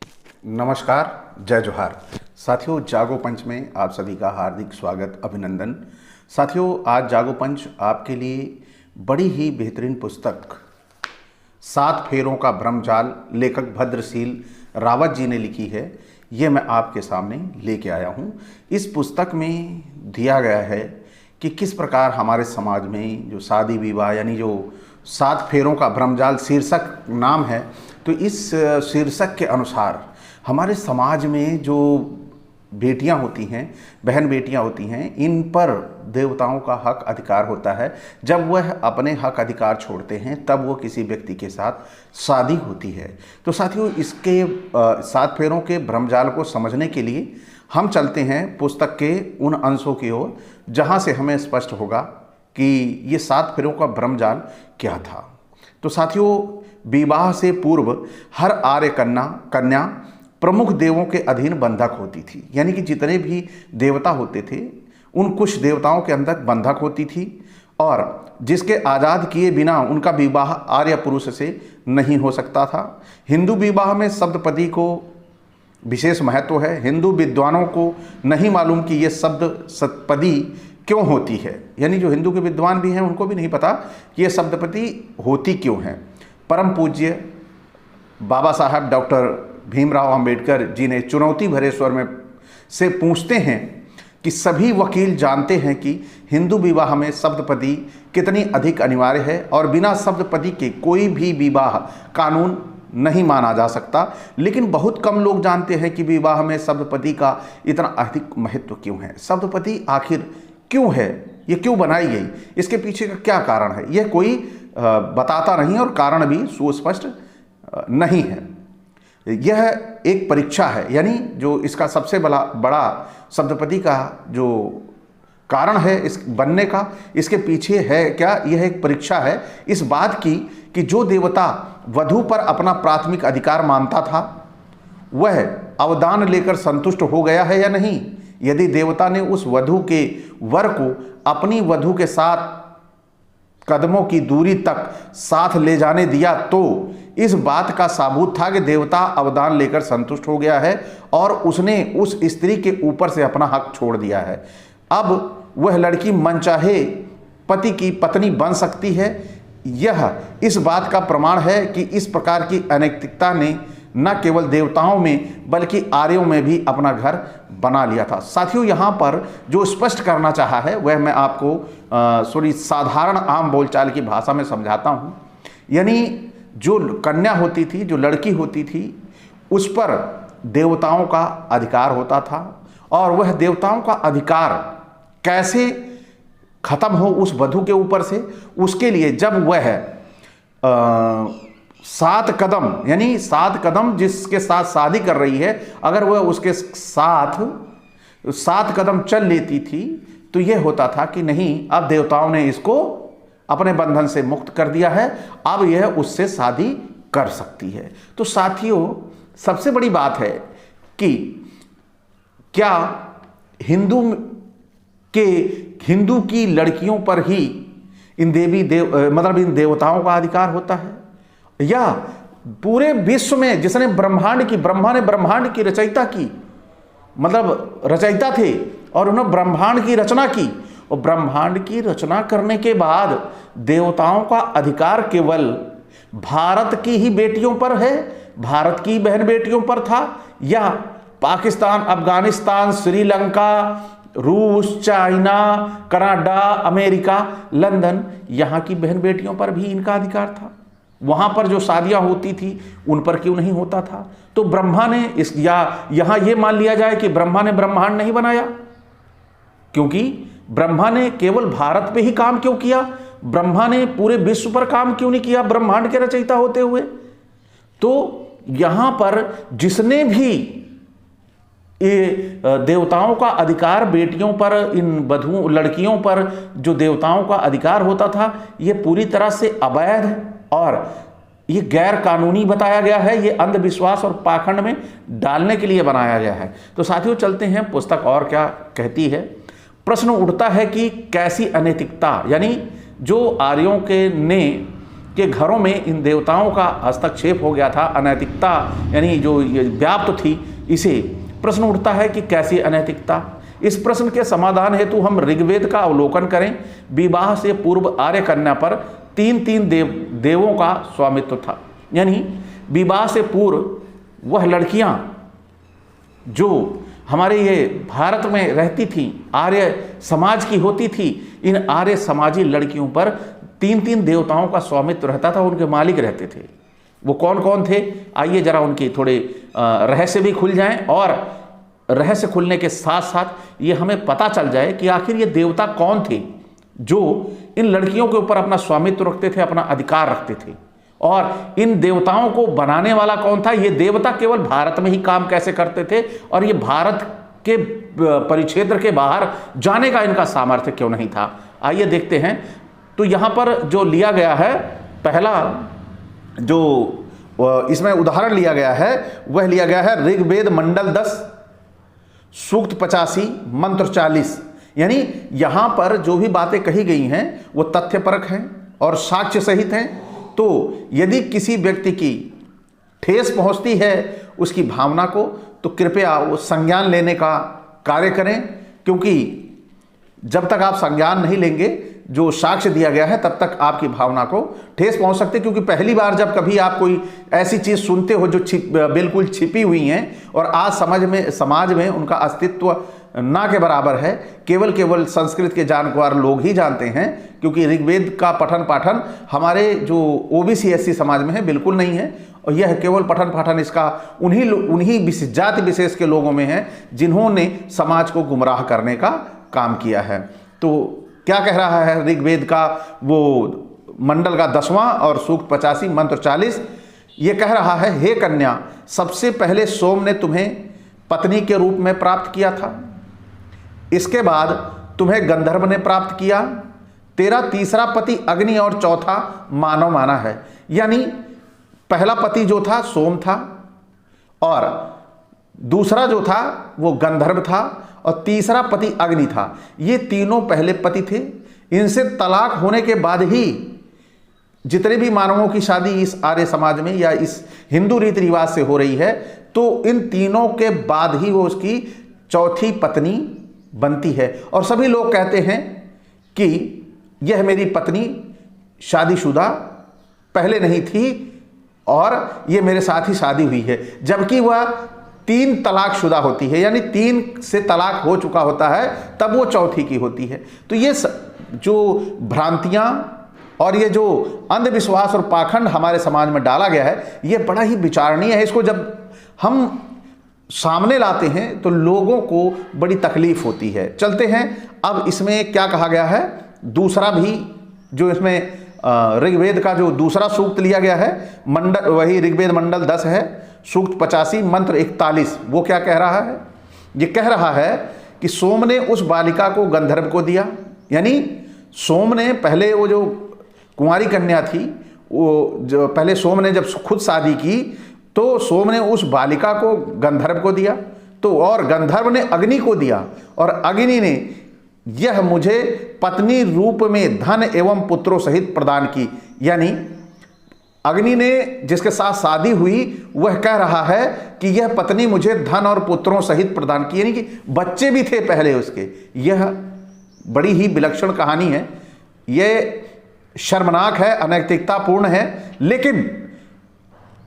नमस्कार, जय जोहार। साथियों, जागो पंच में आप सभी का हार्दिक स्वागत, अभिनंदन। साथियों, आज जागो पंच आपके लिए बड़ी ही बेहतरीन पुस्तक 7 फेरों का ब्रह्मजाल लेखक भद्रशील रावत जी ने लिखी है। ये मैं आपके सामने लेके आया हूँ। इस पुस्तक में दिया गया है कि किस प्रकार हमारे समाज में जो शादी विवाह यानी जो 7 फेरों का ब्रह्मजाल शीर्षक नाम है, तो इस शीर्षक के अनुसार हमारे समाज में जो बेटियां होती हैं, बहन बेटियां होती हैं, इन पर देवताओं का हक अधिकार होता है। जब वह अपने हक अधिकार छोड़ते हैं तब वो किसी व्यक्ति के साथ शादी होती है। तो साथियों, इसके 7 फेरों के ब्रह्मजाल को समझने के लिए हम चलते हैं पुस्तक के उन अंशों की ओर जहाँ से हमें स्पष्ट होगा कि ये 7 फेरों का ब्रह्मजाल क्या था। तो साथियों, विवाह से पूर्व हर आर्य कन्या प्रमुख देवों के अधीन बंधक होती थी। यानी कि जितने भी देवता होते थे उन कुछ देवताओं के अंदर बंधक होती थी और जिसके आज़ाद किए बिना उनका विवाह आर्य पुरुष से नहीं हो सकता था। हिंदू विवाह में सप्तपदी को विशेष महत्व है। हिंदू विद्वानों को नहीं मालूम कि ये शब्द सप्तपदी क्यों होती है, यानी जो हिंदू के विद्वान भी हैं उनको भी नहीं पता कि ये सप्तपदी होती क्यों है। परम पूज्य बाबा साहब डॉक्टर भीमराव अंबेडकर जी ने चुनौती भरे स्वर में से पूछते हैं कि सभी वकील जानते हैं कि हिंदू विवाह में सप्तपदी कितनी अधिक अनिवार्य है और बिना सप्तपदी के कोई भी विवाह कानून नहीं माना जा सकता, लेकिन बहुत कम लोग जानते हैं कि विवाह में सप्तपदी का इतना अधिक महत्व क्यों है। सप्तपदी आखिर क्यों है, ये क्यों बनाई गई, इसके पीछे का क्या कारण है, यह कोई बताता नहीं और कारण भी सुस्पष्ट नहीं है। यह एक परीक्षा है, यानी जो इसका सबसे बड़ा सप्तपदी का जो कारण है इस बनने का, इसके पीछे है क्या, यह एक परीक्षा है इस बात की कि जो देवता वधू पर अपना प्राथमिक अधिकार मानता था वह अवदान लेकर संतुष्ट हो गया है या नहीं। यदि देवता ने उस वधू के वर को अपनी वधू के साथ कदमों की दूरी तक साथ ले जाने दिया तो इस बात का साबूत था कि देवता अवदान लेकर संतुष्ट हो गया है और उसने उस स्त्री के ऊपर से अपना हक छोड़ दिया है। अब वह लड़की मनचाहे पति की पत्नी बन सकती है। यह इस बात का प्रमाण है कि इस प्रकार की अनैतिकता ने न केवल देवताओं में बल्कि आर्यों में भी अपना घर बना लिया था। साथियों, यहाँ पर जो स्पष्ट करना चाहा है वह मैं आपको थोड़ी साधारण आम बोलचाल की भाषा में समझाता हूँ। यानी जो कन्या होती थी, जो लड़की होती थी, उस पर देवताओं का अधिकार होता था और वह देवताओं का अधिकार कैसे खत्म हो उस वधू के ऊपर से, उसके लिए जब वह 7 कदम यानी 7 कदम जिसके साथ शादी कर रही है, अगर वह उसके साथ 7 कदम चल लेती थी तो यह होता था कि नहीं, अब देवताओं ने इसको अपने बंधन से मुक्त कर दिया है, अब यह उससे शादी कर सकती है। तो साथियों, सबसे बड़ी बात है कि क्या हिंदू की लड़कियों पर ही इन इन देवताओं का अधिकार होता है या पूरे विश्व में जिसने ब्रह्मा ने ब्रह्मांड की रचयिता की, मतलब रचयिता थे और उन्होंने ब्रह्मांड की रचना की और ब्रह्मांड की रचना करने के बाद देवताओं का अधिकार केवल भारत की ही बेटियों पर है, भारत की बहन बेटियों पर था, या पाकिस्तान, अफगानिस्तान, श्रीलंका, रूस, चाइना, कनाडा, अमेरिका, लंदन, यहाँ की बहन बेटियों पर भी इनका अधिकार था। वहाँ पर जो शादियाँ होती थी उन पर क्यों नहीं होता था? तो ब्रह्मा ने यहाँ ये मान लिया जाए कि ब्रह्मा ने ब्रह्मांड नहीं बनाया, क्योंकि ब्रह्मा ने केवल भारत पे ही काम क्यों किया? ब्रह्मा ने पूरे विश्व पर काम क्यों नहीं किया ब्रह्मांड के रचयिता होते हुए? तो यहां पर जिसने भी ये देवताओं का अधिकार बेटियों पर, इन वधुओं लड़कियों पर जो देवताओं का अधिकार होता था, ये पूरी तरह से अवैध और ये गैर कानूनी बताया गया है। ये अंधविश्वास और पाखंड में डालने के लिए बनाया गया है। तो साथियों, चलते हैं पुस्तक और क्या कहती है। प्रश्न उठता है कि कैसी अनैतिकता, यानी जो आर्यों के ने के घरों में इन देवताओं का हस्तक्षेप हो गया था, अनैतिकता यानी जो व्याप्त थी, इसे प्रश्न उठता है कि कैसी अनैतिकता। इस प्रश्न के समाधान हेतु हम ऋग्वेद का अवलोकन करें। विवाह से पूर्व आर्य कन्या पर तीन तीन देवों का स्वामित्व था, यानी विवाह से पूर्व वह लड़कियां जो हमारे ये भारत में रहती थी, आर्य समाज की होती थी, इन आर्य समाजी लड़कियों पर तीन तीन देवताओं का स्वामित्व रहता था, उनके मालिक रहते थे। वो कौन कौन थे, आइए जरा उनके थोड़े रहस्य भी खुल जाएं, और रहस्य खुलने के साथ साथ ये हमें पता चल जाए कि आखिर ये देवता कौन थे जो इन लड़कियों के ऊपर अपना स्वामित्व रखते थे, अपना अधिकार रखते थे, और इन देवताओं को बनाने वाला कौन था। ये देवता केवल भारत में ही काम कैसे करते थे, और ये भारत के परिक्षेत्र के बाहर जाने का इनका सामर्थ्य क्यों नहीं था। आइए देखते हैं। तो यहाँ पर जो लिया गया है, पहला जो इसमें उदाहरण लिया गया है वह लिया गया है ऋग्वेद मंडल 10 सूक्त 85 मंत्र 40। यानी यहाँ पर जो भी बातें कही गई हैं वो तथ्यपरक हैं और साक्ष्य सहित हैं। तो यदि किसी व्यक्ति की ठेस पहुँचती है उसकी भावना को, तो कृपया वो संज्ञान लेने का कार्य करें, क्योंकि जब तक आप संज्ञान नहीं लेंगे जो साक्ष्य दिया गया है तब तक आपकी भावना को ठेस पहुंच सकती है। क्योंकि पहली बार जब कभी आप कोई ऐसी चीज़ सुनते हो जो बिल्कुल छिपी हुई हैं और आज समाज में उनका अस्तित्व ना के बराबर है, केवल संस्कृत के जानकार लोग ही जानते हैं, क्योंकि ऋग्वेद का पठन पाठन हमारे जो ओबीसी एससी समाज में है बिल्कुल नहीं है, और यह केवल पठन पाठन इसका उन्हीं जाति विशेष के लोगों में है जिन्होंने समाज को गुमराह करने का काम किया है। तो क्या कह रहा है ऋग्वेद का वो मंडल का 10वां और सूक्त 85 मंत्र 40, ये कह रहा है, हे कन्या, सबसे पहले सोम ने तुम्हें पत्नी के रूप में प्राप्त किया था, इसके बाद तुम्हें गंधर्व ने प्राप्त किया, तेरा तीसरा पति अग्नि और चौथा मानव माना है। यानी पहला पति जो था सोम था, और दूसरा जो था वो गंधर्व था, और तीसरा पति अग्नि था। ये तीनों पहले पति थे। इनसे तलाक होने के बाद ही जितने भी मानवों की शादी इस आर्य समाज में या इस हिंदू रीति रिवाज से हो रही है, तो इन तीनों के बाद ही वो उसकी चौथी पत्नी बनती है। और सभी लोग कहते हैं कि यह मेरी पत्नी शादीशुदा पहले नहीं थी और ये मेरे साथ ही शादी हुई है, जबकि वह 3 तलाकशुदा होती है, यानी 3 से तलाक हो चुका होता है तब वो चौथी की होती है। तो ये जो भ्रांतियाँ और ये जो अंधविश्वास और पाखंड हमारे समाज में डाला गया है, ये बड़ा ही विचारणीय है। इसको जब हम सामने लाते हैं तो लोगों को बड़ी तकलीफ होती है। चलते हैं अब इसमें क्या कहा गया है, दूसरा भी जो इसमें ऋग्वेद का जो दूसरा सूक्त लिया गया है, मंडल वही ऋग्वेद मंडल 10 है, सूक्त 85 मंत्र 41। वो क्या कह रहा है, ये कह रहा है कि सोम ने उस बालिका को गंधर्व को दिया। यानी सोम ने पहले वो जो कुंवारी कन्या थी, वो जो पहले सोम ने जब खुद शादी की तो सोम ने उस बालिका को गंधर्व को दिया, तो और गंधर्व ने अग्नि को दिया, और अग्नि ने यह मुझे पत्नी रूप में धन एवं पुत्रों सहित प्रदान की। यानी अग्नि ने जिसके साथ शादी हुई वह कह रहा है कि यह पत्नी मुझे धन और पुत्रों सहित प्रदान की, यानी कि बच्चे भी थे पहले उसके। यह बड़ी ही विलक्षण कहानी है, यह शर्मनाक है, अनैतिकतापूर्ण है, लेकिन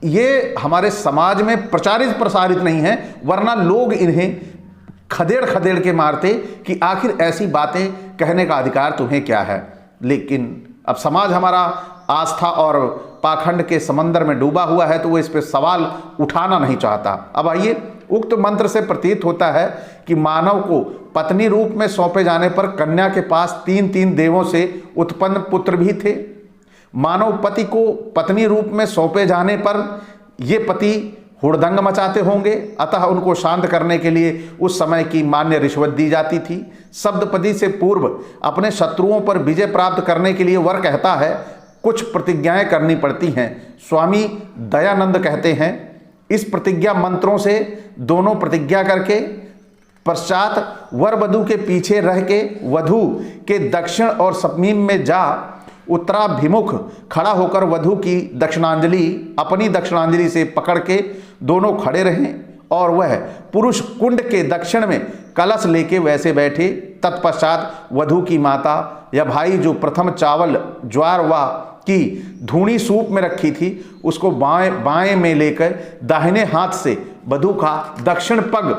ये हमारे समाज में प्रचारित प्रसारित नहीं है, वरना लोग इन्हें खदेड़ खदेड़ के मारते कि आखिर ऐसी बातें कहने का अधिकार तुम्हें क्या है। लेकिन अब समाज हमारा आस्था और पाखंड के समंदर में डूबा हुआ है, तो वो इस पे सवाल उठाना नहीं चाहता। अब आइए, उक्त मंत्र से प्रतीत होता है कि मानव को पत्नी रूप में सौंपे जाने पर कन्या के पास 3 देवों से उत्पन्न पुत्र भी थे। मानव पति को पत्नी रूप में सौंपे जाने पर ये पति हुड़दंग मचाते होंगे, अतः उनको शांत करने के लिए उस समय की मान्य रिश्वत दी जाती थी। सप्तपदी से पूर्व अपने शत्रुओं पर विजय प्राप्त करने के लिए वर कहता है कुछ प्रतिज्ञाएं करनी पड़ती हैं। स्वामी दयानंद कहते हैं, इस प्रतिज्ञा मंत्रों से दोनों प्रतिज्ञा करके पश्चात वर वधू के पीछे रह के वधू के दक्षिण और समीप में जा उत्तराभिमुख खड़ा होकर वधू की दक्षिणांजलि अपनी दक्षिणांजलि से पकड़ के दोनों खड़े रहें और वह पुरुष कुंड के दक्षिण में कलश लेके वैसे बैठे। तत्पश्चात वधू की माता या भाई जो प्रथम चावल ज्वार व की धूनी सूप में रखी थी उसको बाएं में लेकर दाहिने हाथ से वधू का दक्षिण पग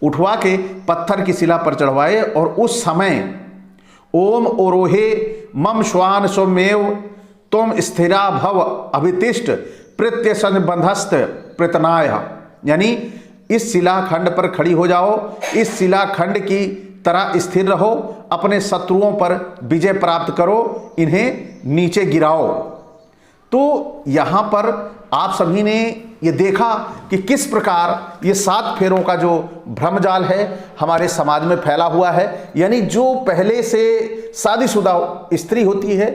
उठवा के पत्थर की शिला पर चढ़वाए और उस समय ओम ओरोहे मम श्वान स्वमेव तुम स्थिरा भव अभितिष्ठ प्रत्य संबंधस्त प्रतनाय, यानी इस शिलाखंड पर खड़ी हो जाओ, इस शिलाखंड की तरह स्थिर रहो, अपने शत्रुओं पर विजय प्राप्त करो, इन्हें नीचे गिराओ। तो यहाँ पर आप सभी ने ये देखा कि किस प्रकार ये 7 फेरों का जो भ्रमजाल है हमारे समाज में फैला हुआ है। यानी जो पहले से शादीशुदा स्त्री होती है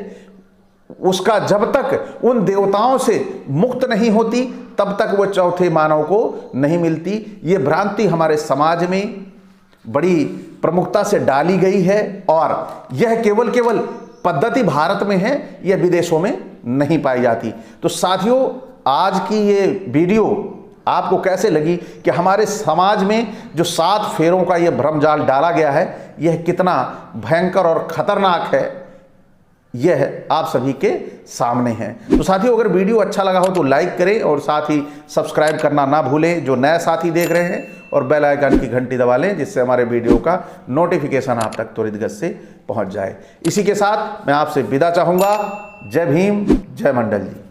उसका जब तक उन देवताओं से मुक्त नहीं होती तब तक वो चौथे मानव को नहीं मिलती। ये भ्रांति हमारे समाज में बड़ी प्रमुखता से डाली गई है और यह केवल पद्धति भारत में है, यह विदेशों में नहीं पाई जाती। तो साथियों, आज की ये वीडियो आपको कैसे लगी कि हमारे समाज में जो 7 फेरों का यह भ्रमजाल डाला गया है यह कितना भयंकर और खतरनाक है, यह आप सभी के सामने है। तो साथियों, अगर वीडियो अच्छा लगा हो तो लाइक करें और साथ ही सब्सक्राइब करना ना भूलें जो नए साथी देख रहे हैं, और बेल आइकन की घंटी दबा लें जिससे हमारे वीडियो का नोटिफिकेशन आप तक त्वरित गति से पहुंच जाए। इसी के साथ मैं आपसे विदा चाहूँगा। जय भीम, जय मंडल जी।